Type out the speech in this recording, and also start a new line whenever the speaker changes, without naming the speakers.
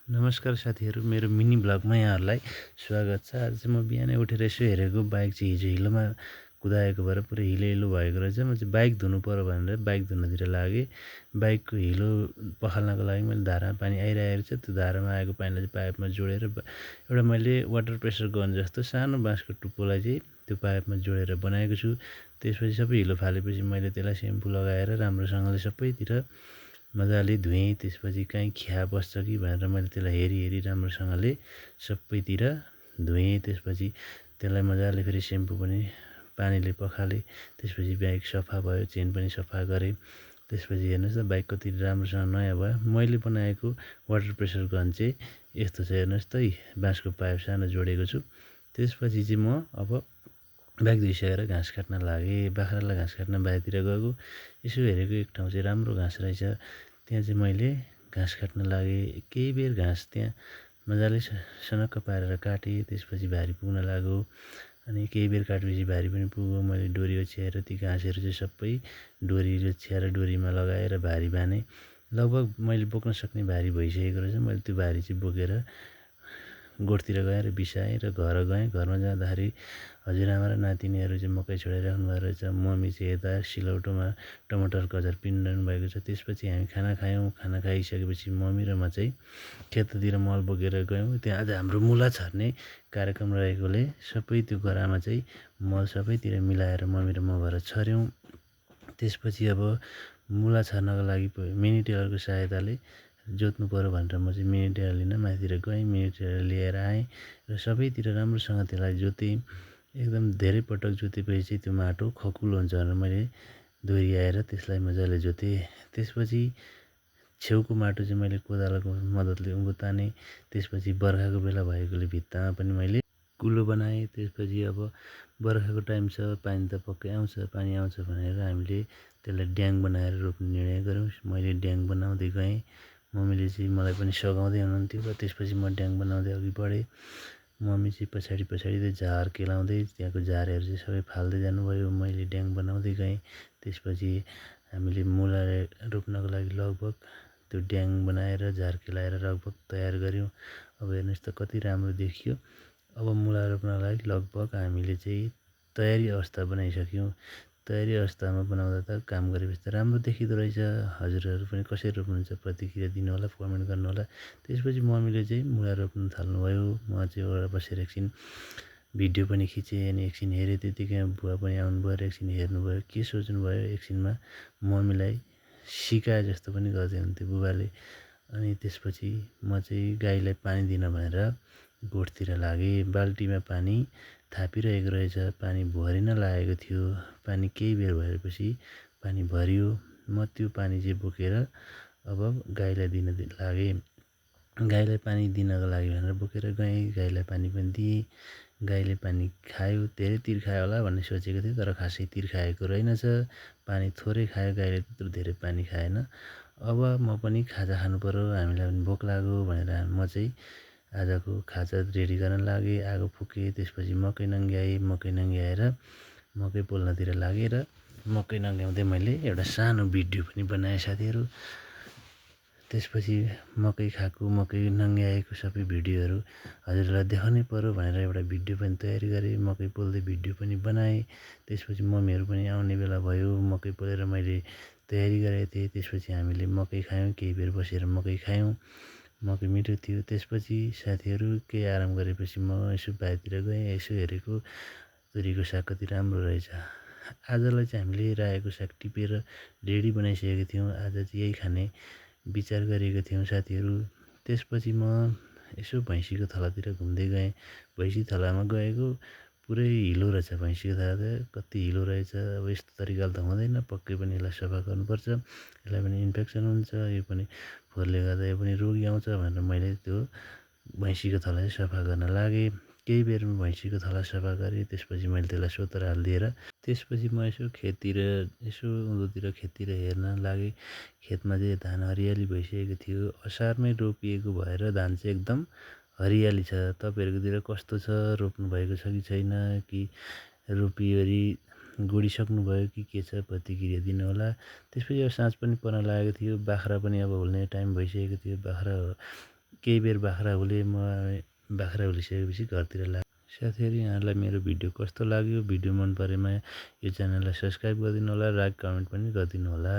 नमस्कार साथीहरू, मेरो मिनी ब्लगमा यहाँहरूलाई स्वागत छ। आज चाहिँ म बिहानै उठेर यसो हेरेको बाइक चाहिँ हिजो हिलोमा कुदाएको भएर पुरै हिलो हिलो भएको रहेछ। म चाहिँ बाइक धुनु पऱ्यो भनेर बाइक धुनतिर लागेँ। बाइकको हिलो पखाल्नको लागि मैले धारामा पानी आइरहेको रहेछ। त्यो धारामा आएको पानीलाई चाहिँ पाइपमा जोडेर एउटा मैले वाटर प्रेसर गन जस्तो सानो बाँसको टुप्पोलाई चाहिँ त्यो पाइपमा जोडेर बनाएको छु। त्यसपछि सबै हिलो फालेपछि मैले त्यसलाई सेम्पू लगाएर राम्रोसँगले सबैतिर मजाले धुएँ। त्यसपछि कहीँ खिया बस्छ कि भनेर मैले त्यसलाई हेरी राम्रोसँगले सबैतिर धुएँ। त्यसपछि त्यसलाई मजाले फेरि सेम्पू पनि पानीले पखालेँ। त्यसपछि बाइक सफा भयो, चेन पनि सफा गरेँ। त्यसपछि हेर्नुहोस् त बाइक कति राम्रोसँग नयाँ भयो। मैले बनाएको वाटर प्रेसर गन चाहिँ यस्तो छ, हेर्नुहोस् त बाँसको पाइप सानो जोडेको छु। त्यसपछि चाहिँ म अब बाइक धोइसकेर घाँस काट्न लागेँ। बाख्रालाई घाँस काट्न बाहिरतिर गएको, यसो हेरेको एक ठाउँ चाहिँ राम्रो घाँस रहेछ। त्यहाँ चाहिँ मैले घाँस काट्न लागेँ। केही बेर घाँस त्यहाँ मजाले सनक्क पारेर काटेँ। त्यसपछि भारी पुग्न लाग्यो। अनि केही बेर काटेपछि भारी पनि पुग्यो। मैले डोरी ओछ्याएर ती घाँसहरू चाहिँ सबै डोरी ओछ्याएर डोरीमा लगाएर भारी बाँधेँ। लगभग मैले बोक्न सक्ने भारी भइसकेको रहेछ। मैले त्यो भारी चाहिँ बोकेर गोठतिर गएँ र बिसाएँ र घर गएँ। घरमा जाँदाखेरि हजुरआमा र नातिनीहरू चाहिँ मकै छोडाइराख्नु भएको रहेछ। मम्मी चाहिँ यता सिलौटोमा टमाटरको अचार पिनिरहनु भएको छ। त्यसपछि हामी खाना खायौँ। खाना खाइसकेपछि मम्मी र म चाहिँ खेततिर मल बोकेर गयौँ। त्यहाँ आज हाम्रो मुला छर्ने कार्यक्रम रहेकोले सबै त्यो गरामा चाहिँ मल सबैतिर मिलाएर मम्मी र म भएर छर्यौँ। त्यसपछि अब मुला छर्नको लागि मिनी टेलरको सहायताले जोत्नु पऱ्यो भनेर म चाहिँ मिनी टेलर लिन माथितिर गएँ। मिनी टेलर लिएर आएँ र सबैतिर राम्रोसँग त्यसलाई जोतेँ। एकदम धेरै पटक जोतेपछि चाहिँ त्यो माटो खकुलो हुन्छ भनेर मैले दोहोऱ्याएर त्यसलाई मजाले जोतेँ। त्यसपछि छेउको माटो चाहिँ मैले कोदालोको मद्दतले उँभो तानेँ। त्यसपछि बर्खाको बेला भएकोले भित्तामा पनि मैले कुलो बनाएँ। त्यसपछि अब बर्खाको टाइम छ, पानी त पक्कै आउँछ। पानी आउँछ भनेर हामीले त्यसलाई ड्याङ बनाएर रोप्ने निर्णय गऱ्यौँ। मैले ड्याङ बनाउँदै गएँ। मम्मीले चाहिँ मलाई पनि सघाउँदै हुनुहुन्थ्यो र त्यसपछि म ड्याङ बनाउँदै अघि बढेँ। मम्मी चाहिँ पछाडि त्यो झार केलाउँदै त्यहाँको झारहरू चाहिँ सबै फाल्दै जानुभयो। मैले ड्याङ बनाउँदै गएँ। त्यसपछि हामीले मुला रोप्नको लागि लगभग त्यो ड्याङ बनाएर झार केलाएर लगभग तयार गऱ्यौँ। अब हेर्नुहोस् त कति राम्रो देखियो। अब मुला रोप्नको लागि लगभग हामीले चाहिँ तयारी अवस्था बनाइसक्यौँ। तयारी अवस्थामा बनाउँदा त काम गरेपछि त राम्रो देखिँदो रहेछ। हजुरहरू पनि कसरी रोप्नुहुन्छ प्रतिक्रिया दिनुहोला, कमेन्ट गर्नुहोला। त्यसपछि मम्मीले चाहिँ मुला रोप्नु थाल्नुभयो। म चाहिँ एउटा बसेर एकछिन भिडियो पनि खिचेँ। अनि एकछिन हेरेँ, त्यतिकैमा बुवा पनि आउनुभयो र एकछिन हेर्नुभयो। के सोच्नुभयो, एकछिनमा मम्मीलाई सिकाए जस्तो पनि गर्दै हुन्थ्यो बुबाले। अनि त्यसपछि म चाहिँ गाईलाई पानी दिन भनेर गोठतिर लागेँ। बाल्टीमा पानी थापिरहेको रहेछ। पानी भरिन लागेको थियो। पानी केही बेर भएपछि पानी भरियो। म त्यो पानी चाहिँ बोकेर अब गाईलाई दिन लागेँ। गाईलाई पानी दिनको लागि भनेर बोकेर गएँ। गाईलाई पानी पनि दिएँ। गाईले पानी खायो। धेरै तिर्खायो होला भन्ने सोचेको थिएँ, तर खासै तिर्खाएको रहेनछ। पानी थोरै खायो गाईले, त्यत्रो धेरै पानी खाएन। अब म पनि खाजा खानु पऱ्यो, हामीलाई पनि भोक लाग्यो भनेर म चाहिँ आजको खाजा रेडी गर्न लागेँ। आगो फुकेँ। त्यसपछि मकै नङ्ग्याएँ। मकै नङ्ग्याएर मकै पोल्नतिर लागेँ र मकै नङ्ग्याउँदै मैले एउटा सानो भिडियो पनि बनाएँ साथीहरू। त्यसपछि मकै खाएको, मकै नङ्ग्याएको सबै भिडियोहरू हजुरलाई देखाउनै पऱ्यो भनेर एउटा भिडियो पनि तयारी गरेँ। मकै पोल्दै भिडियो पनि बनाएँ। त्यसपछि मम्मीहरू पनि आउने बेला भयो। मकै पोलेर मैले तयारी गरेको थिएँ। त्यसपछि हामीले मकै खायौँ। केही बेर बसेर मकै खायौँ। मकै मिठो थियो। त्यसपछि साथीहरू केही आराम गरेपछि म यसो बाहिरतिर गएँ। यसो हेरेको तोरीको साग कति राम्रो रहेछ। आजलाई चाहिँ हामीले रायोको साग टिपेर रेडी बनाइसकेको थियौँ। आज चाहिँ यही खाने विचार गरेको थियौँ साथीहरू। त्यसपछि म यसो भैँसीको थलातिर घुम्दै गएँ। भैँसी थलामा गएको पुरै हिलो रहेछ। भैँसीको थला त कति हिलो रहेछ। अब यस्तो तरिकाले त हुँदैन, पक्कै पनि यसलाई सफा गर्नुपर्छ। यसलाई पनि इन्फेक्सन हुन्छ, यो पनि फोहोरले गर्दा यो पनि रोगी आउँछ भनेर मैले त्यो भैँसीको थला चाहिँ सफा गर्न लागेँ। केही बेरमा भैँसीको थला सफा गरेँ। त्यसपछि मैले त्यसलाई सोतर हालिदिएर त्यसपछि म यसो खेततिर यसो उँधोतिर खेततिर हेर्न लागेँ। खेतमा चाहिँ धान हरियाली भइसकेको थियो। असारमै रोपिएको भएर धान चाहिँ एकदम हरियाली छ। तपाईँहरूकोतिर कस्तो छ, रोप्नुभएको छ कि छैन, कि रोपिवरी गोडिसक्नुभयो कि के छ, प्रतिक्रिया दिनुहोला। त्यसपछि अब साँझ पनि पर्न लागेको थियो। बाख्रा पनि अब हुल्ने टाइम भइसकेको थियो। बाख्रा केही बेर बाख्रा उलिसकेपछि घरतिर साथीहरू यहाँहरूलाई मेरो भिडियो कस्तो लाग्यो भिडियो मन परेमा यो च्यानललाई सब्स्क्राइब गरिदिनु होला लाइक कमेन्ट पनि गरिदिनु होला